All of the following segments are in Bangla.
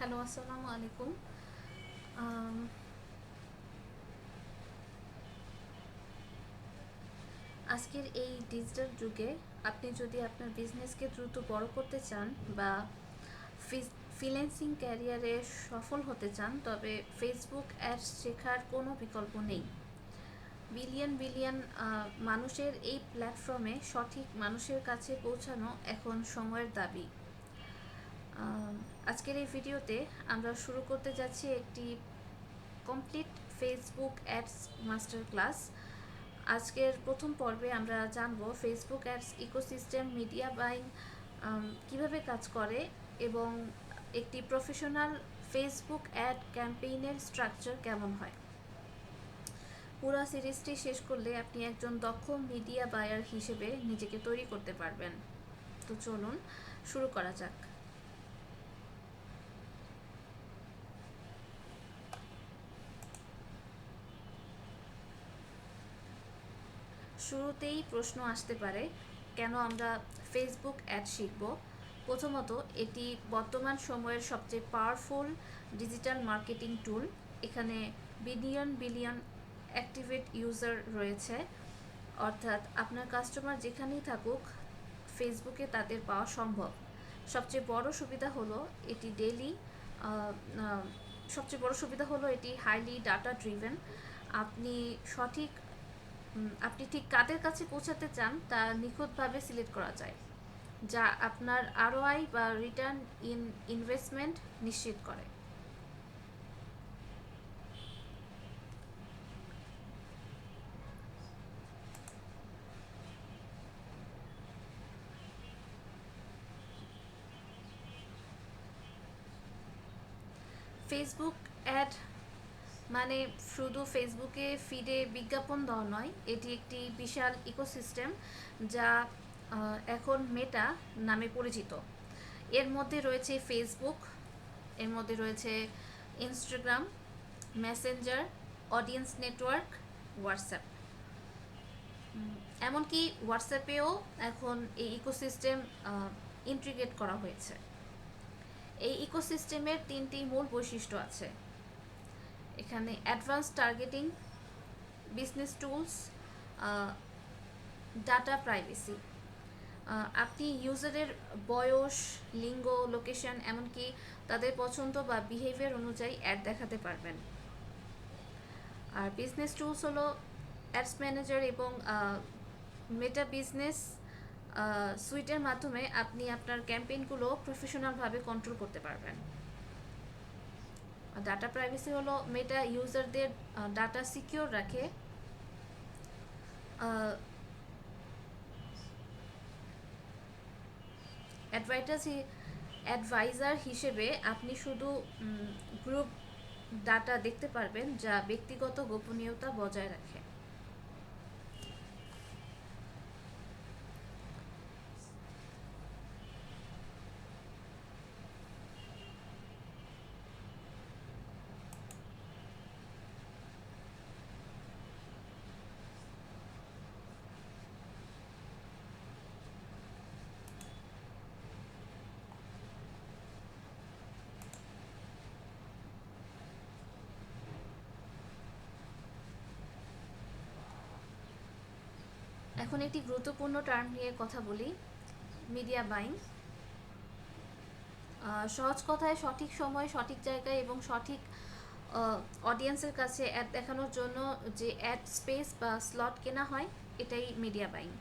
হ্যালো, আসসালামু আলাইকুম। আম, আজকের এই ডিজিটাল যুগে আপনি যদি আপনার বিজনেসকে দ্রুত বড় করতে চান বা ফ্রিল্যান্সিং ক্যারিয়ারে সফল হতে চান, তবে ফেসবুক অ্যাডস শেখার কোনো বিকল্প নেই। বিলিয়ন বিলিয়ন মানুষের এই প্ল্যাটফর্মে সঠিক মানুষের কাছে পৌঁছানো এখন সময়ের দাবি। আম, আজকের এই ভিডিওতে আমরা শুরু করতে যাচ্ছি একটি complete Facebook ads master class. আজকের প্রথম পর্বে আমরা জানব Facebook ads ecosystem, media buying কীভাবে কাজ করে এবং একটি প্রফেশনাল ফেসবুক অ্যাড ক্যাম্পেইনের স্ট্রাকচার কেমন হয়। পুরো সিরিজটি শেষ করলে আপনি একজন দক্ষ মিডিয়া বায়ার হিসেবে নিজেকে তৈরি করতে পারবেন। তো চলুন শুরু করা যাক। শুরুতেই প্রশ্ন আসতে পারে, কেন আমরা ফেসবুক অ্যাড শিখব? প্রথমত, এটি বর্তমান সময়ের সবচেয়ে পাওয়ারফুল ডিজিটাল মার্কেটিং টুল। এখানে বিলিয়ন বিলিয়ন অ্যাক্টিভেট ইউজার রয়েছে, অর্থাৎ আপনার কাস্টমার যেখানেই থাকুক ফেসবুকে তাদের পাওয়া সম্ভব। সবচেয়ে বড় সুবিধা হলো এটি সবচেয়ে বড় সুবিধা হলো এটি হাইলি ডাটা ড্রিভেন। আপনি সঠিক আপনি ঠিক কাদের কাছে পৌঁছাতে চান তা নিখুঁতভাবে সিলেক্ট করা যায়, যা আপনার আরওআই বা রিটার্ন ইন ইনভেস্টমেন্ট নিশ্চিত করে। ফেসবুক অ্যাড মানে শুধু ফেসবুকে ফিডে বিজ্ঞাপন দেওয়া নয়, এটি একটি বিশাল ইকোসিস্টেম যা এখন মেটা নামে পরিচিত। এর মধ্যে রয়েছে ফেসবুক, এর মধ্যে রয়েছে Instagram, Messenger, audience network, WhatsApp. এমনকি হোয়াটসঅ্যাপেও এখন এই ইকোসিস্টেম ইন্টিগ্রেট করা হয়েছে। এই ইকোসিস্টেমের তিনটি মূল বৈশিষ্ট্য আছে। এখানে advance targeting, business tools, data privacy. আপনি ইউজারের বয়স, লিঙ্গ, লোকেশন, এমনকি তাদের পছন্দ বা বিহেভিয়ার অনুযায়ী অ্যাড দেখাতে পারবেন। আর বিজনেস টুলস হলো অ্যাডস ম্যানেজার এবং মেটা বিজনেস সুইটের মাধ্যমে আপনি আপনার ক্যাম্পেইনগুলো প্রফেশনালভাবে কন্ট্রোল করতে পারবেন। ডাটা প্রাইভেসি হলো মেটা ইউজারদের ডাটা সিকিউর রাখে। অ্যাডভাইজার হিসেবে আপনি শুধু গ্রুপ ডাটা দেখতে পারবেন, যা ব্যক্তিগত গোপনীয়তা বজায় রাখে। এখন একটি গুরুত্বপূর্ণ টার্ম নিয়ে কথা বলি, মিডিয়া বাইং। সহজ কথায় সঠিক সময়, সঠিক জায়গায় এবং সঠিক অডিয়েন্সের কাছে অ্যাড দেখানোর জন্য যে অ্যাড স্পেস বা স্লট কেনা হয়, এটাই মিডিয়া বাইং।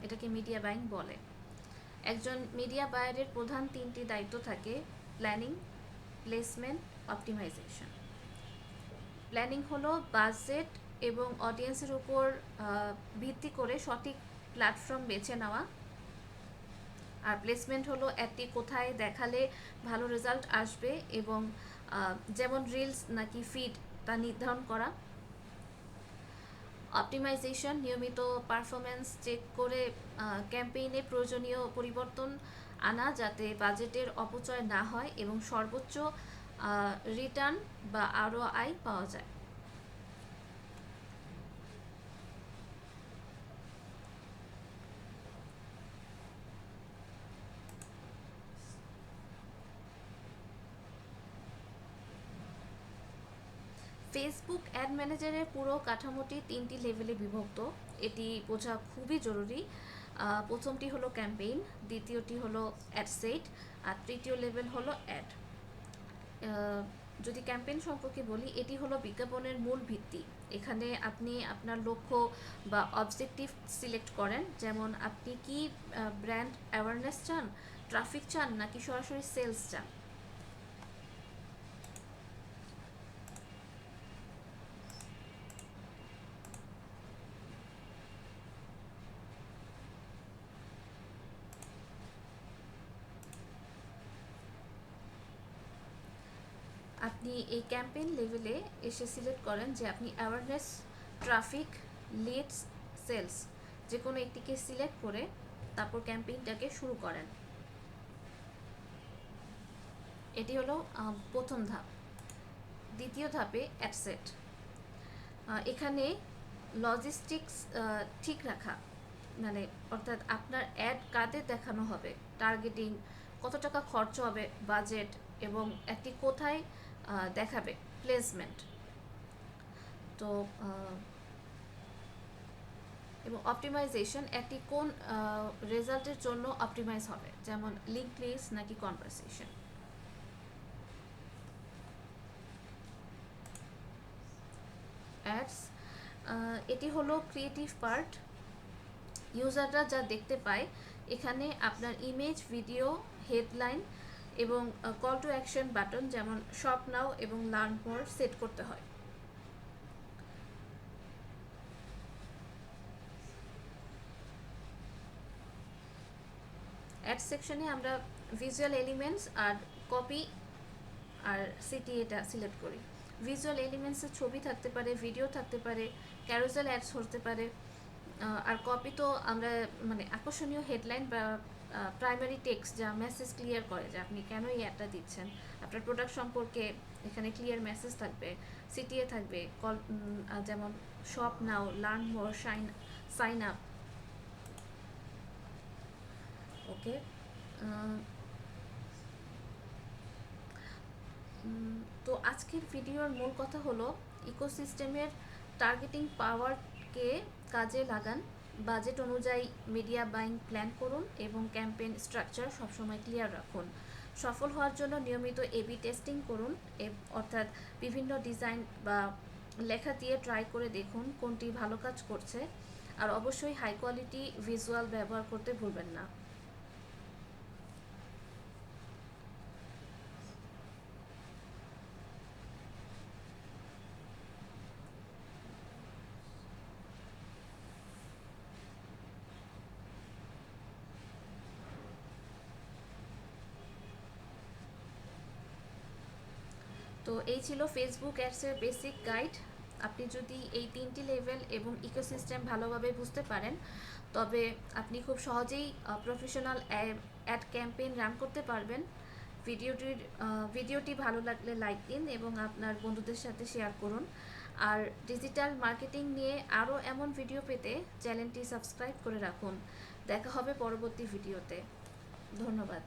এটাকে মিডিয়া বাইং বলে। একজন মিডিয়া বায়ারের প্রধান তিনটি দায়িত্ব থাকে: প্ল্যানিং, প্লেসমেন্ট, অপটিমাইজেশন। প্ল্যানিং হলো বাজেট এবং অডিয়েন্সের উপর ভিত্তি করে সঠিক প্ল্যাটফর্ম বেছে নেওয়া। আর প্লেসমেন্ট হলো অ্যাডটি কোথায় দেখালে ভালো রেজাল্ট আসবে এবং যেমন রিলস নাকি ফিড তা নির্ধারণ করা। অপটিমাইজেশন নিয়মিত পারফরমেন্স চেক করে ক্যাম্পেইনে প্রয়োজনীয় পরিবর্তন আনা, যাতে বাজেটের অপচয় না হয় এবং সর্বোচ্চ রিটার্ন বা আরওআই পাওয়া যায়। ফেসবুক অ্যাড ম্যানেজারের পুরো কাঠামোটি 3টি লেভেলে বিভক্ত। এটি বোঝা খুবই জরুরি। প্রথমটি হলো ক্যাম্পেইন, দ্বিতীয়টি হলো অ্যাড সেট, আর তৃতীয় লেভেল হলো অ্যাড। যদি ক্যাম্পেইন সম্পর্কে বলি, এটি হলো বিজ্ঞাপনের মূল ভিত্তি। এখানে আপনি আপনার লক্ষ্য বা অবজেক্টিভ সিলেক্ট করেন, যেমন আপনি কি ব্র্যান্ড অ্যাওয়ারনেস চান, ট্রাফিক চান, নাকি সরাসরি সেলস চান। আপনি এই ক্যাম্পেইন লেভেলে এসে সিলেক্ট করেন যে আপনি অ্যাওয়ারনেস, ট্রাফিক, লিডস, সেলস যে কোনো একটিকে সিলেক্ট করে তারপর ক্যাম্পেইনটাকে শুরু করেন। এটি হলো প্রথম ধাপ। দ্বিতীয় ধাপে অ্যাডসেট। এখানে লজিস্টিক্স ঠিক রাখা, মানে অর্থাৎ আপনার অ্যাড কাদের দেখানো হবে, টার্গেটিং, কত টাকা খরচ হবে, বাজেট, এবং একটি কোথায় দেখাবে, প্লেসমেন্ট। তো এবং অপটিমাইজেশন, একটি কোন রেজাল্টের জন্য অপটিমাইজ হবে, যেমন লিঙ্ক লিস্ট নাকি কনভারসেশন। অ্যাডস, এটি হলো ক্রিয়েটিভ পার্ট। ইউজাররা যা দেখতে পায়, এখানে আপনার ইমেজ, ভিডিও, হেডলাইন এবং কল টু অ্যাকশন বাটন যেমন শপ নাও এবং লার্ন মোর সেট করতে হয়। অ্যাড সেকশনে আমরা ভিজুয়াল এলিমেন্টস আর কপি আর সিটি এটা সিলেক্ট করি। ভিজুয়াল এলিমেন্টসের ছবি থাকতে পারে, ভিডিও থাকতে পারে, ক্যারোসেল অ্যাডস হতে পারে। আর কপি তো আমরা মানে আকর্ষণীয় হেডলাইন বা প্রাইমারি টেক্সট যা মেসেজ ক্লিয়ার করে যে আপনি কেন এই অ্যাডটা দিচ্ছেন, আপনার প্রোডাক্ট সম্পর্কে এখানে ক্লিয়ার মেসেজ থাকবে। সিটিএ থাকবে, কল যেমন shop now, learn more, sign up. Okay, তো আজকের ভিডিওর মূল কথা হলো ইকোসিস্টেমের টার্গেটিং পাওয়ারকে কাজে লাগান, বাজেট অনুযায়ী মিডিয়া বাইং প্ল্যান করুন এবং ক্যাম্পেইন স্ট্রাকচার সবসময় ক্লিয়ার রাখুন। সফল হওয়ার জন্য নিয়মিত এবি টেস্টিং করুন, অর্থাৎ বিভিন্ন ডিজাইন বা লেখা দিয়ে ট্রাই করে দেখুন কোনটি ভালো কাজ করছে। আর অবশ্যই হাই কোয়ালিটি ভিজুয়াল ব্যবহার করতে ভুলবেন না। তো এই ছিল ফেসবুক অ্যাডসের বেসিক গাইড। আপনি যদি এই 3টি লেভেল এবং ইকোসিস্টেম ভালোভাবে বুঝতে পারেন, তবে আপনি খুব সহজেই প্রফেশনাল অ্যাড ক্যাম্পেইন রান করতে পারবেন। ভিডিওটি ভালো লাগলে লাইক দিন এবং আপনার বন্ধুদের সাথে শেয়ার করুন। আর ডিজিটাল মার্কেটিং নিয়ে আরও এমন ভিডিও পেতে চ্যানেলটি সাবস্ক্রাইব করে রাখুন। দেখা হবে পরবর্তী ভিডিওতে। ধন্যবাদ।